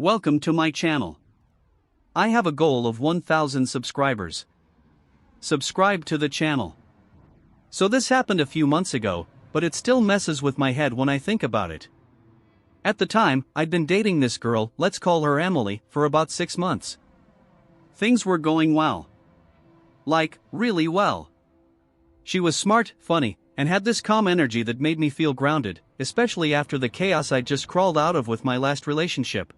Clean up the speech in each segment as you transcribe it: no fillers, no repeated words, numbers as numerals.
Welcome to my channel. I have a goal of 1,000 subscribers. Subscribe to the channel. So this happened a few months ago, but it still messes with my head when I think about it. At the time, I'd been dating this girl, let's call her Emily, for about 6 months. Things were going well. Like, really well. She was smart, funny, and had this calm energy that made me feel grounded, especially after the chaos I'd just crawled out of with my last relationship.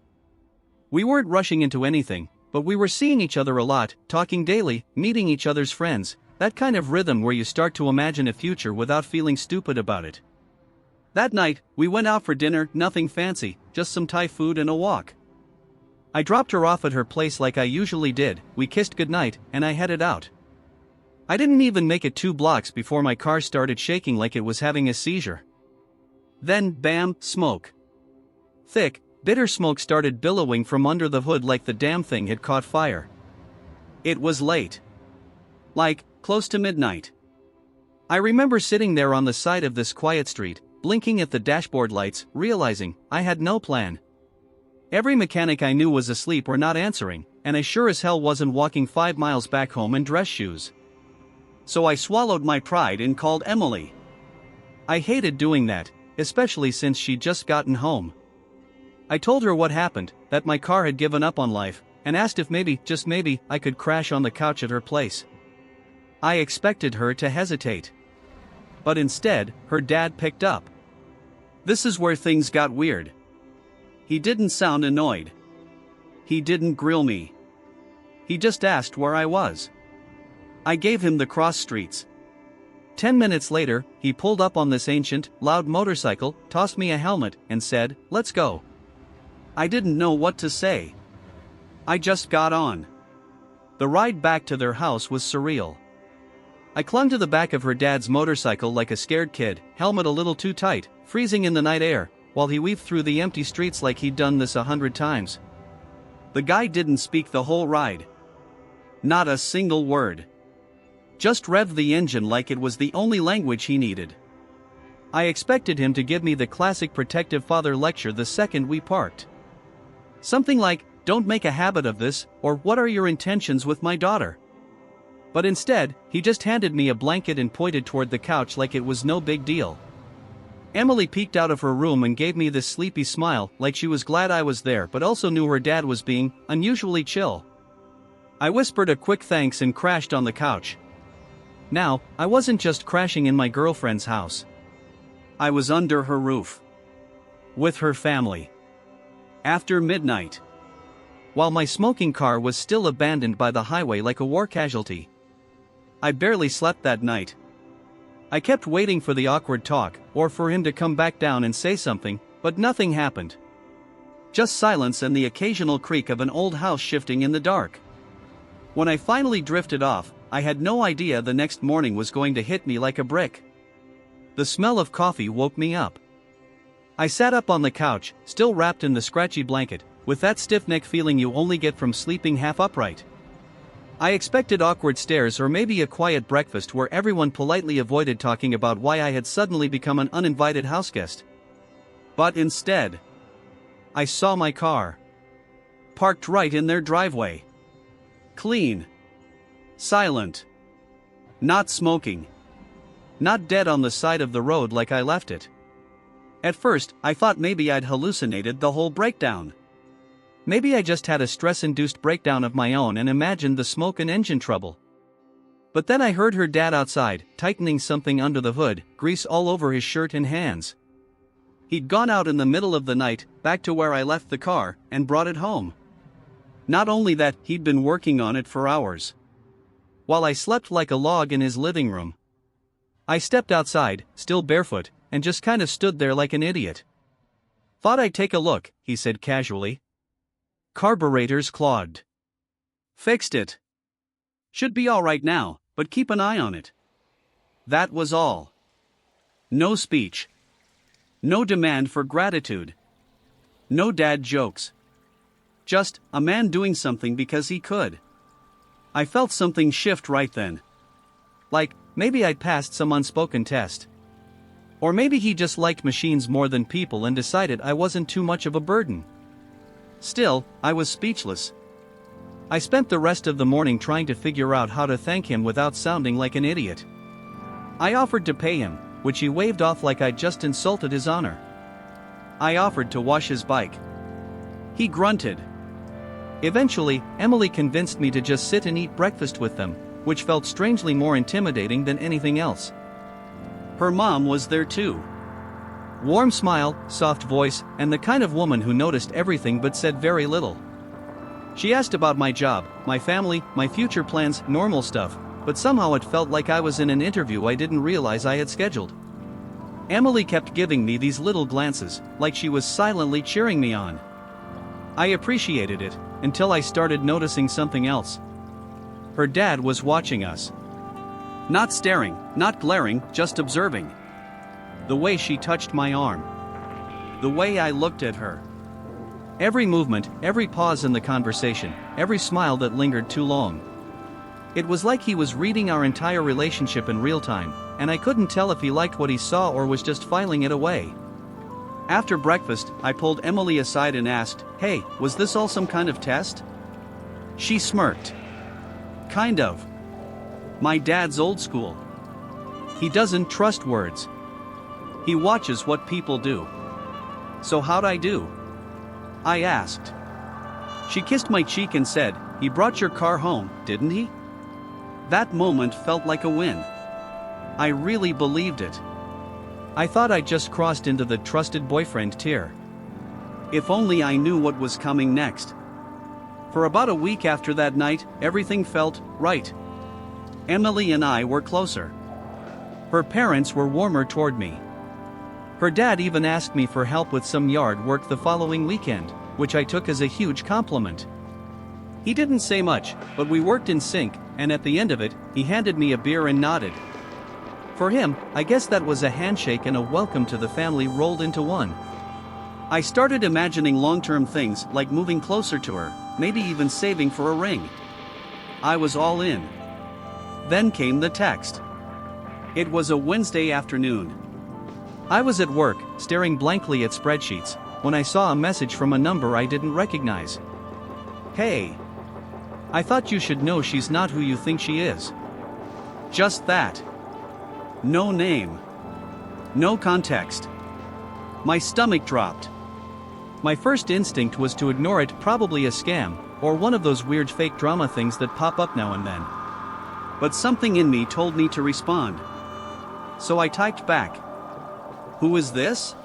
We weren't rushing into anything, but we were seeing each other a lot, talking daily, meeting each other's friends, that kind of rhythm where you start to imagine a future without feeling stupid about it. That night, we went out for dinner, nothing fancy, just some Thai food and a walk. I dropped her off at her place like I usually did, we kissed goodnight, and I headed out. I didn't even make it 2 blocks before my car started shaking like it was having a seizure. Then, bam, smoke. Thick, bitter smoke started billowing from under the hood like the damn thing had caught fire. It was late. Like, close to midnight. I remember sitting there on the side of this quiet street, blinking at the dashboard lights, realizing I had no plan. Every mechanic I knew was asleep or not answering, and I sure as hell wasn't walking 5 miles back home in dress shoes. So I swallowed my pride and called Emily. I hated doing that, especially since she'd just gotten home. I told her what happened, that my car had given up on life, and asked if maybe, just maybe, I could crash on the couch at her place. I expected her to hesitate. But instead, her dad picked up. This is where things got weird. He didn't sound annoyed. He didn't grill me. He just asked where I was. I gave him the cross streets. 10 minutes later, he pulled up on this ancient, loud motorcycle, tossed me a helmet, and said, "Let's go." I didn't know what to say. I just got on. The ride back to their house was surreal. I clung to the back of her dad's motorcycle like a scared kid, helmet a little too tight, freezing in the night air, while he weaved through the empty streets like he'd done this 100 times. The guy didn't speak the whole ride. Not a single word. Just revved the engine like it was the only language he needed. I expected him to give me the classic protective father lecture the second we parked. Something like, "Don't make a habit of this," or "What are your intentions with my daughter?" But instead, he just handed me a blanket and pointed toward the couch like it was no big deal. Emily peeked out of her room and gave me this sleepy smile, like she was glad I was there but also knew her dad was being unusually chill. I whispered a quick thanks and crashed on the couch. Now, I wasn't just crashing in my girlfriend's house. I was under her roof. With her family. After midnight. While my smoking car was still abandoned by the highway like a war casualty. I barely slept that night. I kept waiting for the awkward talk, or for him to come back down and say something, but nothing happened. Just silence and the occasional creak of an old house shifting in the dark. When I finally drifted off, I had no idea the next morning was going to hit me like a brick. The smell of coffee woke me up. I sat up on the couch, still wrapped in the scratchy blanket, with that stiff neck feeling you only get from sleeping half upright. I expected awkward stares or maybe a quiet breakfast where everyone politely avoided talking about why I had suddenly become an uninvited houseguest. But instead, I saw my car. Parked right in their driveway. Clean. Silent. Not smoking. Not dead on the side of the road like I left it. At first, I thought maybe I'd hallucinated the whole breakdown. Maybe I just had a stress-induced breakdown of my own and imagined the smoke and engine trouble. But then I heard her dad outside, tightening something under the hood, grease all over his shirt and hands. He'd gone out in the middle of the night, back to where I left the car, and brought it home. Not only that, he'd been working on it for hours. While I slept like a log in his living room. I stepped outside, still barefoot, and just kind of stood there like an idiot. "Thought I'd take a look," he said casually. "Carburetor's clogged. Fixed it. Should be all right now, but keep an eye on it." That was all. No speech. No demand for gratitude. No dad jokes. Just a man doing something because he could. I felt something shift right then. Like, maybe I'd passed some unspoken test. Or maybe he just liked machines more than people and decided I wasn't too much of a burden. Still, I was speechless. I spent the rest of the morning trying to figure out how to thank him without sounding like an idiot. I offered to pay him, which he waved off like I'd just insulted his honor. I offered to wash his bike. He grunted. Eventually, Emily convinced me to just sit and eat breakfast with them, which felt strangely more intimidating than anything else. Her mom was there too. Warm smile, soft voice, and the kind of woman who noticed everything but said very little. She asked about my job, my family, my future plans, normal stuff, but somehow it felt like I was in an interview I didn't realize I had scheduled. Emily kept giving me these little glances, like she was silently cheering me on. I appreciated it, until I started noticing something else. Her dad was watching us. Not staring, not glaring, just observing. The way she touched my arm. The way I looked at her. Every movement, every pause in the conversation, every smile that lingered too long. It was like he was reading our entire relationship in real time, and I couldn't tell if he liked what he saw or was just filing it away. After breakfast, I pulled Emily aside and asked, "Hey, was this all some kind of test?" She smirked. "Kind of. My dad's old school. He doesn't trust words. He watches what people do." "So how'd I do?" I asked. She kissed my cheek and said, "He brought your car home, didn't he?" That moment felt like a win. I really believed it. I thought I'd just crossed into the trusted boyfriend tier. If only I knew what was coming next. For about a week after that night, everything felt right. Emily and I were closer. Her parents were warmer toward me. Her dad even asked me for help with some yard work the following weekend, which I took as a huge compliment. He didn't say much, but we worked in sync, and at the end of it, he handed me a beer and nodded. For him, I guess that was a handshake and a welcome to the family rolled into one. I started imagining long-term things like moving closer to her, maybe even saving for a ring. I was all in. Then came the text. It was a Wednesday afternoon. I was at work, staring blankly at spreadsheets, when I saw a message from a number I didn't recognize. "Hey. I thought you should know she's not who you think she is." Just that. No name. No context. My stomach dropped. My first instinct was to ignore it, probably a scam, or one of those weird fake drama things that pop up now and then. But something in me told me to respond. So I typed back, "Who is this?"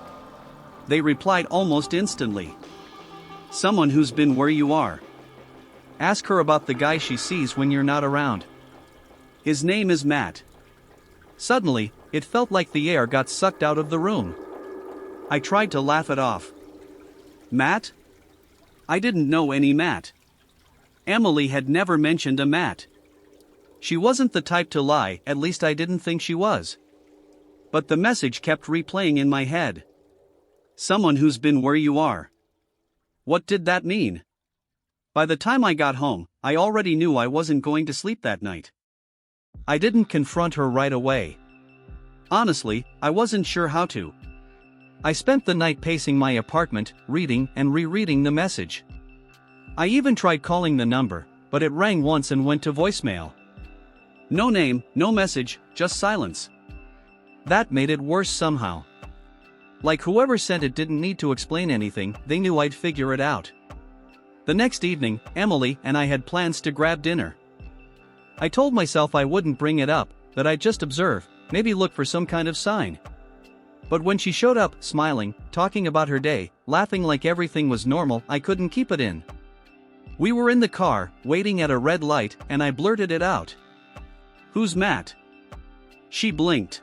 They replied almost instantly. "Someone who's been where you are. Ask her about the guy she sees when you're not around. His name is Matt." Suddenly, it felt like the air got sucked out of the room. I tried to laugh it off. Matt? I didn't know any Matt. Emily had never mentioned a Matt. She wasn't the type to lie, at least I didn't think she was. But the message kept replaying in my head. Someone who's been where you are. What did that mean? By the time I got home, I already knew I wasn't going to sleep that night. I didn't confront her right away. Honestly, I wasn't sure how to. I spent the night pacing my apartment, reading and rereading the message. I even tried calling the number, but it rang once and went to voicemail. No name, no message, just silence. That made it worse somehow. Like whoever sent it didn't need to explain anything, they knew I'd figure it out. The next evening, Emily and I had plans to grab dinner. I told myself I wouldn't bring it up, that I'd just observe, maybe look for some kind of sign. But when she showed up, smiling, talking about her day, laughing like everything was normal, I couldn't keep it in. We were in the car, waiting at a red light, and I blurted it out. "Who's Matt?" She blinked.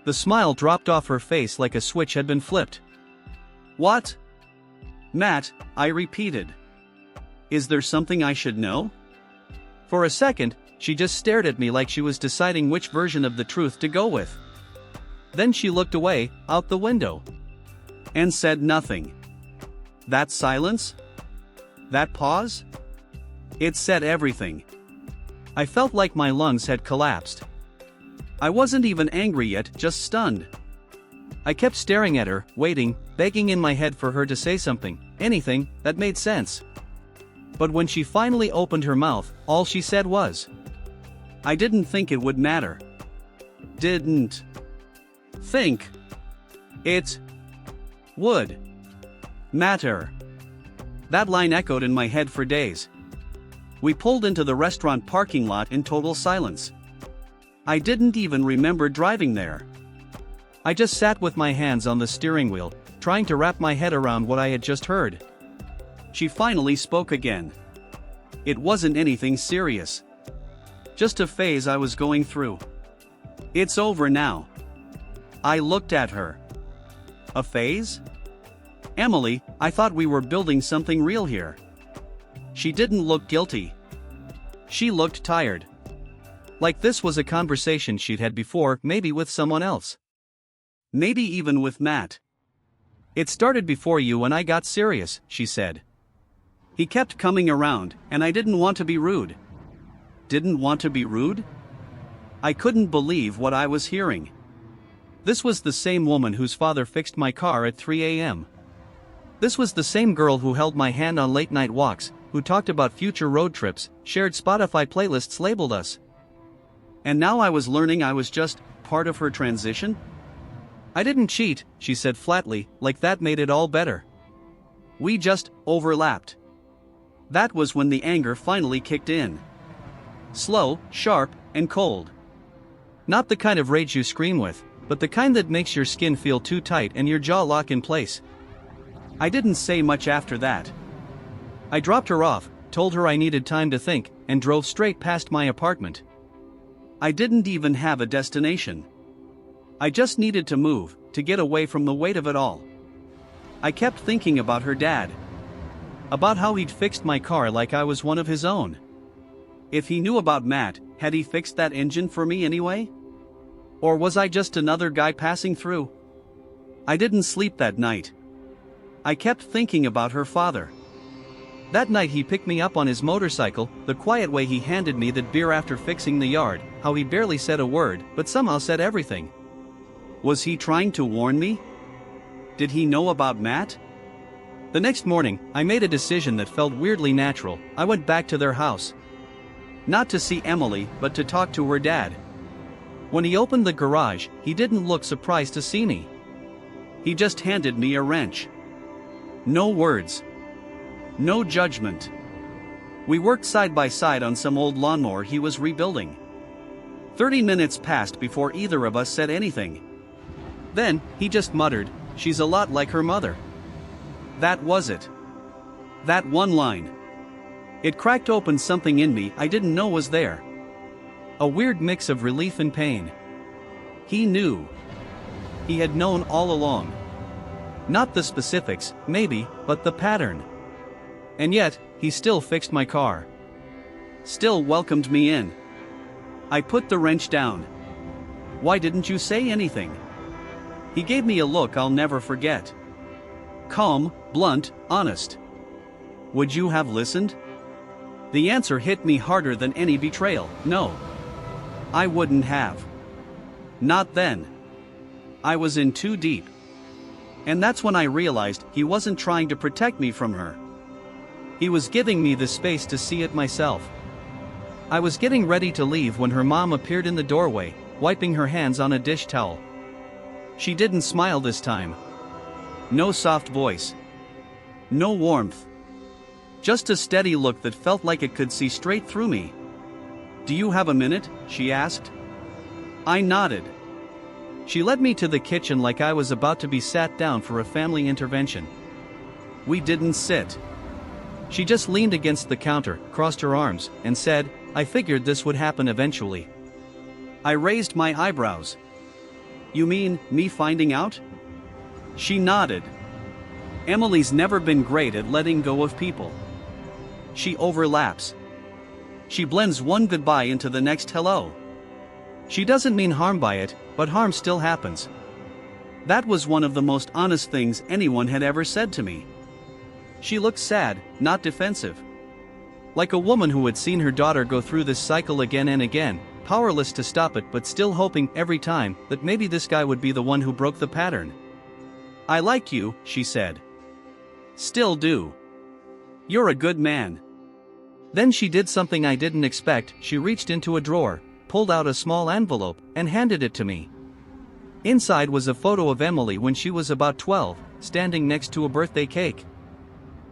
The smile dropped off her face like a switch had been flipped. "What?" "Matt," I repeated. "Is there something I should know?" For a second, she just stared at me like she was deciding which version of the truth to go with. Then she looked away, out the window. And said nothing. That silence? That pause? It said everything. I felt like my lungs had collapsed. I wasn't even angry yet, just stunned. I kept staring at her, waiting, begging in my head for her to say something, anything, that made sense. But when she finally opened her mouth, all she said was, "I didn't think it would matter. Didn't think it would matter." That line echoed in my head for days. We pulled into the restaurant parking lot in total silence. I didn't even remember driving there. I just sat with my hands on the steering wheel, trying to wrap my head around what I had just heard. She finally spoke again. It wasn't anything serious. Just a phase I was going through. "It's over now." I looked at her. "A phase? Emily, I thought we were building something real here." She didn't look guilty. She looked tired. Like this was a conversation she'd had before, maybe with someone else. Maybe even with Matt. "It started before you and I got serious," she said. "He kept coming around, and I didn't want to be rude." Didn't want to be rude? I couldn't believe what I was hearing. This was the same woman whose father fixed my car at 3 a.m. This was the same girl who held my hand on late-night walks, who talked about future road trips, shared Spotify playlists labeled us. And now I was learning I was just part of her transition? "I didn't cheat," she said flatly, like that made it all better. "We just overlapped." That was when the anger finally kicked in. Slow, sharp, and cold. Not the kind of rage you scream with, but the kind that makes your skin feel too tight and your jaw lock in place. I didn't say much after that. I dropped her off, told her I needed time to think, and drove straight past my apartment. I didn't even have a destination. I just needed to move, to get away from the weight of it all. I kept thinking about her dad. About how he'd fixed my car like I was one of his own. If he knew about Matt, had he fixed that engine for me anyway? Or was I just another guy passing through? I didn't sleep that night. I kept thinking about her father. That night he picked me up on his motorcycle, the quiet way he handed me that beer after fixing the yard, how he barely said a word, but somehow said everything. Was he trying to warn me? Did he know about Matt? The next morning, I made a decision that felt weirdly natural. I went back to their house. Not to see Emily, but to talk to her dad. When he opened the garage, he didn't look surprised to see me. He just handed me a wrench. No words. No judgment. We worked side by side on some old lawnmower he was rebuilding. 30 minutes passed before either of us said anything. Then, he just muttered, "She's a lot like her mother." That was it. That one line. It cracked open something in me I didn't know was there. A weird mix of relief and pain. He knew. He had known all along. Not the specifics, maybe, but the pattern. And yet, he still fixed my car. Still welcomed me in. I put the wrench down. "Why didn't you say anything?" He gave me a look I'll never forget. Calm, blunt, honest. Would you have listened? The answer hit me harder than any betrayal. No. I wouldn't have. Not then. I was in too deep. And that's when I realized he wasn't trying to protect me from her. He was giving me the space to see it myself. I was getting ready to leave when her mom appeared in the doorway, wiping her hands on a dish towel. She didn't smile this time. No soft voice. No warmth. Just a steady look that felt like it could see straight through me. "Do you have a minute?" she asked. I nodded. She led me to the kitchen like I was about to be sat down for a family intervention. We didn't sit. She just leaned against the counter, crossed her arms, and said, "I figured this would happen eventually." I raised my eyebrows. "You mean, me finding out?" She nodded. Emily's never been great at letting go of people. She overlaps. She blends one goodbye into the next hello. She doesn't mean harm by it, but harm still happens. That was one of the most honest things anyone had ever said to me. She looked sad, not defensive. Like a woman who had seen her daughter go through this cycle again and again, powerless to stop it but still hoping every time that maybe this guy would be the one who broke the pattern. "I like you," she said. "Still do. You're a good man." Then she did something I didn't expect. She reached into a drawer, pulled out a small envelope, and handed it to me. Inside was a photo of Emily when she was about 12, standing next to a birthday cake.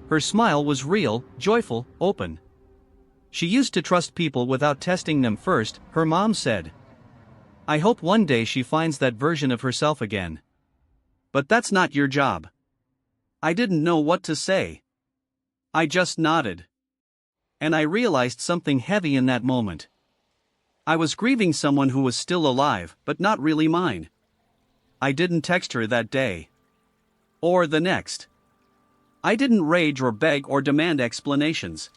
Her smile was real, joyful, open. She used to trust people without testing them first, her mom said. I hope one day she finds that version of herself again. But that's not your job. I didn't know what to say. I just nodded. And I realized something heavy in that moment. I was grieving someone who was still alive, but not really mine. I didn't text her that day. Or the next. I didn't rage or beg or demand explanations.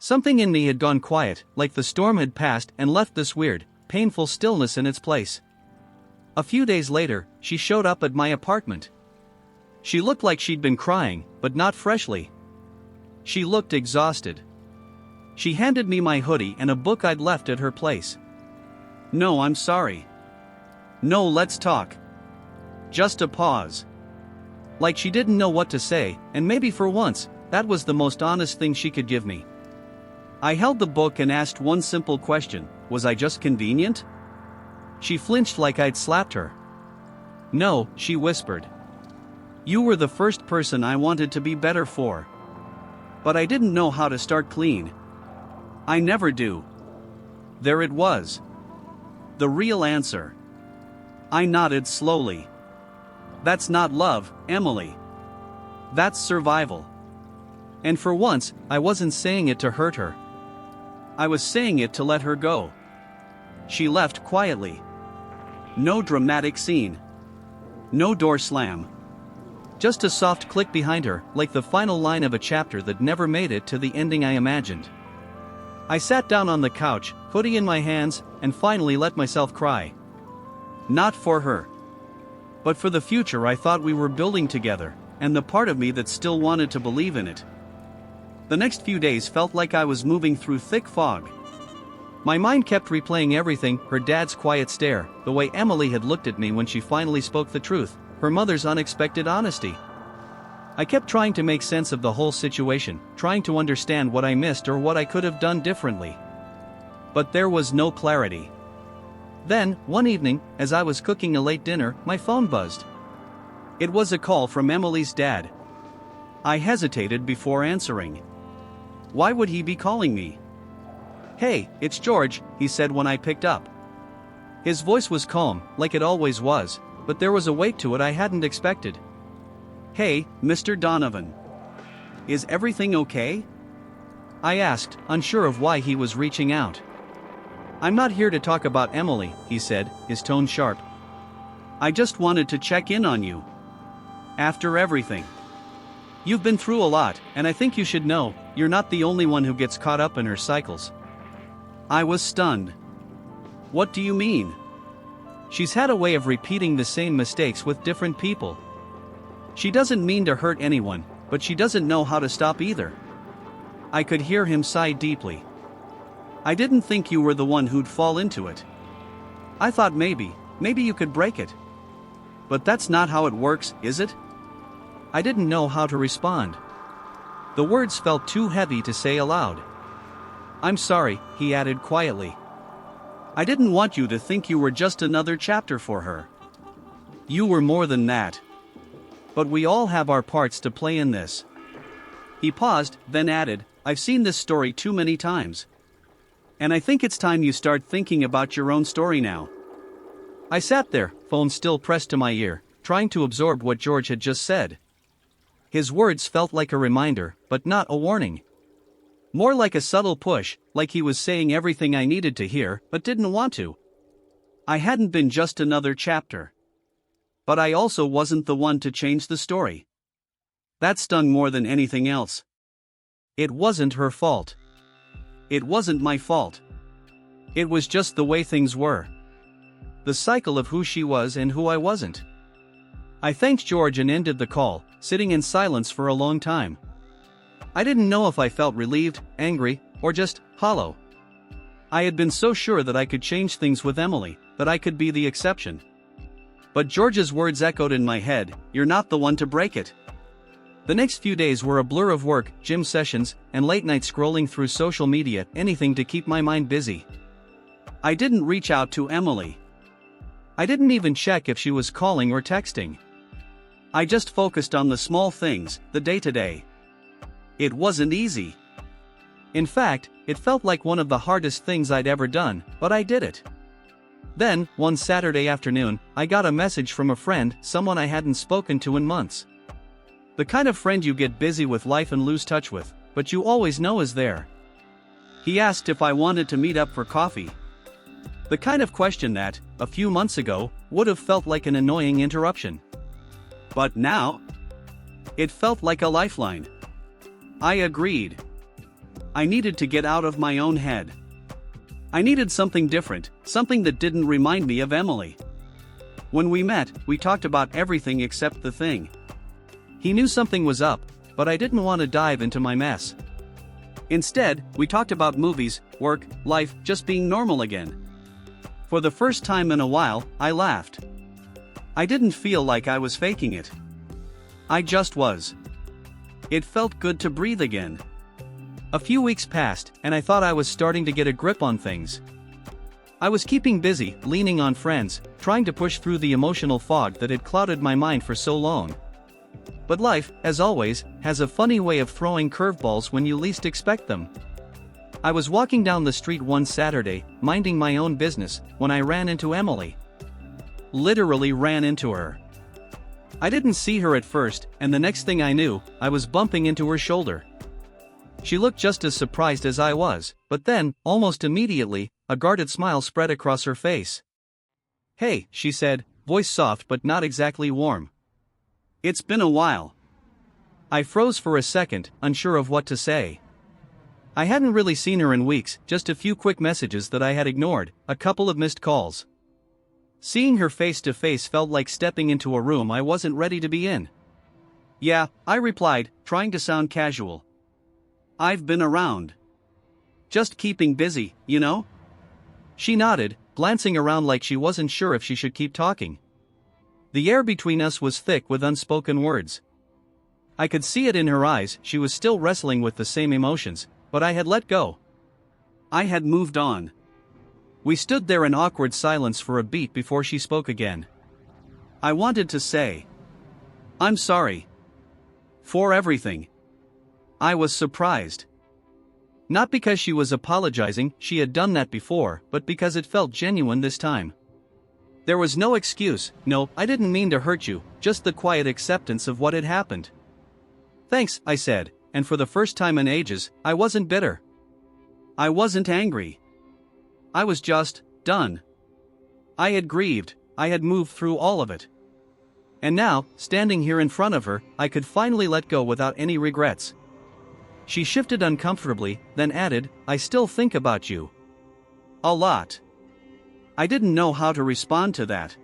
Something in me had gone quiet, like the storm had passed and left this weird, painful stillness in its place. A few days later, she showed up at my apartment. She looked like she'd been crying, but not freshly. She looked exhausted. She handed me my hoodie and a book I'd left at her place. "No, I'm sorry. No, let's talk." Just a pause. Like she didn't know what to say, and maybe for once, that was the most honest thing she could give me. I held the book and asked one simple question: was I just convenient? She flinched like I'd slapped her. "No," she whispered. "You were the first person I wanted to be better for." But I didn't know how to start clean. I never do. There it was. The real answer. I nodded slowly. "That's not love, Emily. That's survival." And for once, I wasn't saying it to hurt her. I was saying it to let her go. She left quietly. No dramatic scene. No door slam. Just a soft click behind her, like the final line of a chapter that never made it to the ending I imagined. I sat down on the couch, hoodie in my hands, and finally let myself cry. Not for her. But for the future I thought we were building together, and the part of me that still wanted to believe in it. The next few days felt like I was moving through thick fog. My mind kept replaying everything: her dad's quiet stare, the way Emily had looked at me when she finally spoke the truth, her mother's unexpected honesty. I kept trying to make sense of the whole situation, trying to understand what I missed or what I could have done differently. But there was no clarity. Then, one evening, as I was cooking a late dinner, my phone buzzed. It was a call from Emily's dad. I hesitated before answering. Why would he be calling me? "Hey, it's George," he said when I picked up. His voice was calm, like it always was, but there was a weight to it I hadn't expected. "Hey, Mr. Donovan. Is everything okay?" I asked, unsure of why he was reaching out. "I'm not here to talk about Emily," he said, his tone sharp. "I just wanted to check in on you. After everything. You've been through a lot, and I think you should know, you're not the only one who gets caught up in her cycles." I was stunned. "What do you mean?" "She's had a way of repeating the same mistakes with different people. She doesn't mean to hurt anyone, but she doesn't know how to stop either." I could hear him sigh deeply. "I didn't think you were the one who'd fall into it. I thought maybe you could break it. But that's not how it works, is it?" I didn't know how to respond. The words felt too heavy to say aloud. "I'm sorry," he added quietly. "I didn't want you to think you were just another chapter for her. You were more than that. But we all have our parts to play in this." He paused, then added, "I've seen this story too many times. And I think it's time you start thinking about your own story now." I sat there, phone still pressed to my ear, trying to absorb what George had just said. His words felt like a reminder, but not a warning. More like a subtle push, like he was saying everything I needed to hear, but didn't want to. I hadn't been just another chapter. But I also wasn't the one to change the story. That stung more than anything else. It wasn't her fault. It wasn't my fault. It was just the way things were. The cycle of who she was and who I wasn't. I thanked George and ended the call, sitting in silence for a long time. I didn't know if I felt relieved, angry, or just hollow. I had been so sure that I could change things with Emily, that I could be the exception. But George's words echoed in my head, "You're not the one to break it." The next few days were a blur of work, gym sessions, and late night scrolling through social media, anything to keep my mind busy. I didn't reach out to Emily. I didn't even check if she was calling or texting. I just focused on the small things, the day-to-day. It wasn't easy. In fact, it felt like one of the hardest things I'd ever done, but I did it. Then, one Saturday afternoon, I got a message from a friend, someone I hadn't spoken to in months. The kind of friend you get busy with life and lose touch with, but you always know is there. He asked if I wanted to meet up for coffee. The kind of question that, a few months ago, would have felt like an annoying interruption. But now, it felt like a lifeline. I agreed. I needed to get out of my own head. I needed something different, something that didn't remind me of Emily. When we met, we talked about everything except the thing. He knew something was up, but I didn't want to dive into my mess. Instead, we talked about movies, work, life, just being normal again. For the first time in a while, I laughed. I didn't feel like I was faking it. I just was. It felt good to breathe again. A few weeks passed, and I thought I was starting to get a grip on things. I was keeping busy, leaning on friends, trying to push through the emotional fog that had clouded my mind for so long. But life, as always, has a funny way of throwing curveballs when you least expect them. I was walking down the street one Saturday, minding my own business, when I ran into Emily. Literally ran into her. I didn't see her at first, and the next thing I knew, I was bumping into her shoulder. She looked just as surprised as I was, but then, almost immediately, a guarded smile spread across her face. "Hey," she said, voice soft but not exactly warm. "It's been a while." I froze for a second, unsure of what to say. I hadn't really seen her in weeks, just a few quick messages that I had ignored, a couple of missed calls. Seeing her face to face felt like stepping into a room I wasn't ready to be in. "Yeah," I replied, trying to sound casual. "I've been around. Just keeping busy, you know?" She nodded, glancing around like she wasn't sure if she should keep talking. The air between us was thick with unspoken words. I could see it in her eyes, she was still wrestling with the same emotions, but I had let go. I had moved on. We stood there in awkward silence for a beat before she spoke again. I wanted to say, "I'm sorry. For everything." I was surprised. Not because she was apologizing, she had done that before, but because it felt genuine this time. There was no excuse, no, I didn't mean to hurt you, just the quiet acceptance of what had happened. "Thanks," I said, and for the first time in ages, I wasn't bitter. I wasn't angry. I was just done. I had grieved, I had moved through all of it. And now, standing here in front of her, I could finally let go without any regrets. She shifted uncomfortably, then added, "I still think about you. A lot." I didn't know how to respond to that.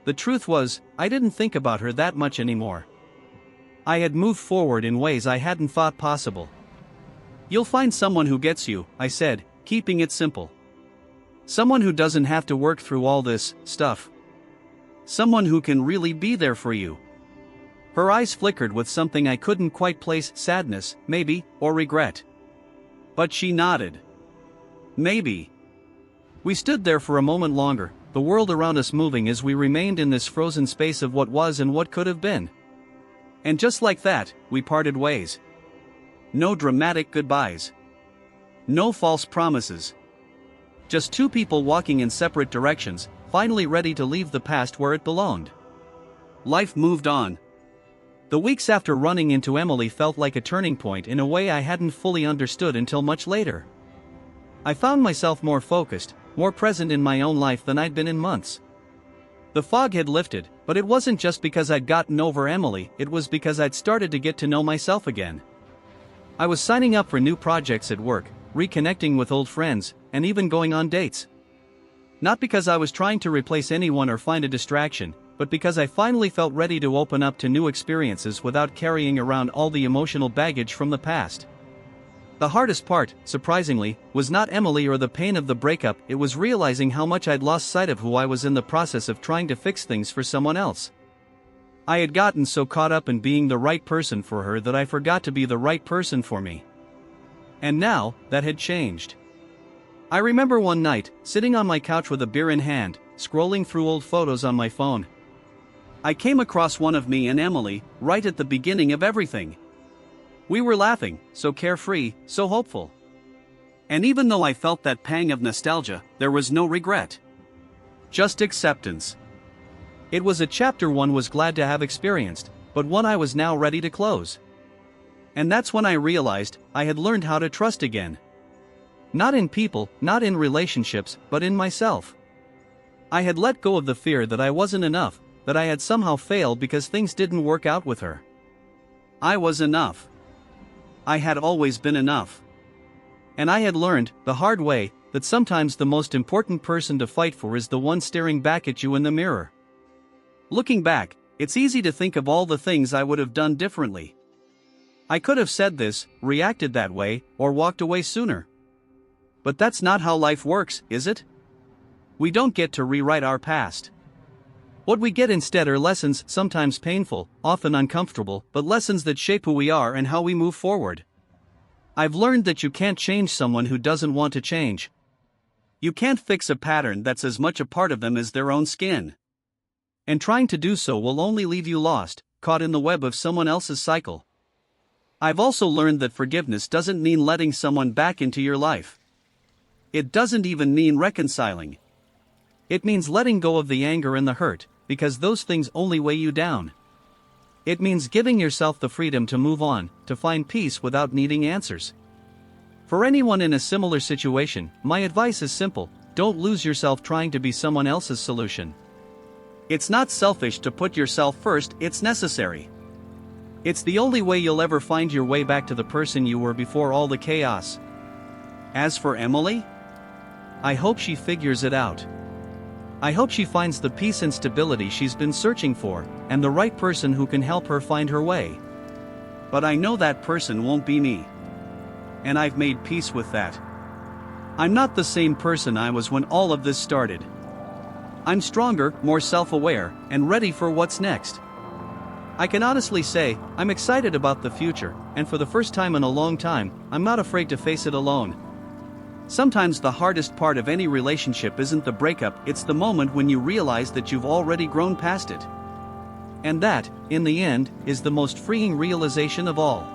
The truth was, I didn't think about her that much anymore. I had moved forward in ways I hadn't thought possible. "You'll find someone who gets you," I said, keeping it simple. "Someone who doesn't have to work through all this stuff. Someone who can really be there for you." Her eyes flickered with something I couldn't quite place, sadness, maybe, or regret. But she nodded. "Maybe." We stood there for a moment longer, the world around us moving as we remained in this frozen space of what was and what could have been. And just like that, we parted ways. No dramatic goodbyes. No false promises. Just two people walking in separate directions, finally ready to leave the past where it belonged. Life moved on. The weeks after running into Emily felt like a turning point in a way I hadn't fully understood until much later. I found myself more focused, more present in my own life than I'd been in months. The fog had lifted, but it wasn't just because I'd gotten over Emily, it was because I'd started to get to know myself again. I was signing up for new projects at work, reconnecting with old friends, and even going on dates. Not because I was trying to replace anyone or find a distraction, but because I finally felt ready to open up to new experiences without carrying around all the emotional baggage from the past. The hardest part, surprisingly, was not Emily or the pain of the breakup, it was realizing how much I'd lost sight of who I was in the process of trying to fix things for someone else. I had gotten so caught up in being the right person for her that I forgot to be the right person for me. And now, that had changed. I remember one night, sitting on my couch with a beer in hand, scrolling through old photos on my phone. I came across one of me and Emily, right at the beginning of everything. We were laughing, so carefree, so hopeful. And even though I felt that pang of nostalgia, there was no regret. Just acceptance. It was a chapter one was glad to have experienced, but one I was now ready to close. And that's when I realized I had learned how to trust again. Not in people, not in relationships, but in myself. I had let go of the fear that I wasn't enough, that I had somehow failed because things didn't work out with her. I was enough. I had always been enough. And I had learned, the hard way, that sometimes the most important person to fight for is the one staring back at you in the mirror. Looking back, it's easy to think of all the things I would have done differently. I could have said this, reacted that way, or walked away sooner. But that's not how life works, is it? We don't get to rewrite our past. What we get instead are lessons, sometimes painful, often uncomfortable, but lessons that shape who we are and how we move forward. I've learned that you can't change someone who doesn't want to change. You can't fix a pattern that's as much a part of them as their own skin. And trying to do so will only leave you lost, caught in the web of someone else's cycle. I've also learned that forgiveness doesn't mean letting someone back into your life. It doesn't even mean reconciling. It means letting go of the anger and the hurt, because those things only weigh you down. It means giving yourself the freedom to move on, to find peace without needing answers. For anyone in a similar situation, my advice is simple: don't lose yourself trying to be someone else's solution. It's not selfish to put yourself first, it's necessary. It's the only way you'll ever find your way back to the person you were before all the chaos. As for Emily, I hope she figures it out. I hope she finds the peace and stability she's been searching for, and the right person who can help her find her way. But I know that person won't be me. And I've made peace with that. I'm not the same person I was when all of this started. I'm stronger, more self-aware, and ready for what's next. I can honestly say, I'm excited about the future, and for the first time in a long time, I'm not afraid to face it alone. Sometimes the hardest part of any relationship isn't the breakup, it's the moment when you realize that you've already grown past it. And that, in the end, is the most freeing realization of all.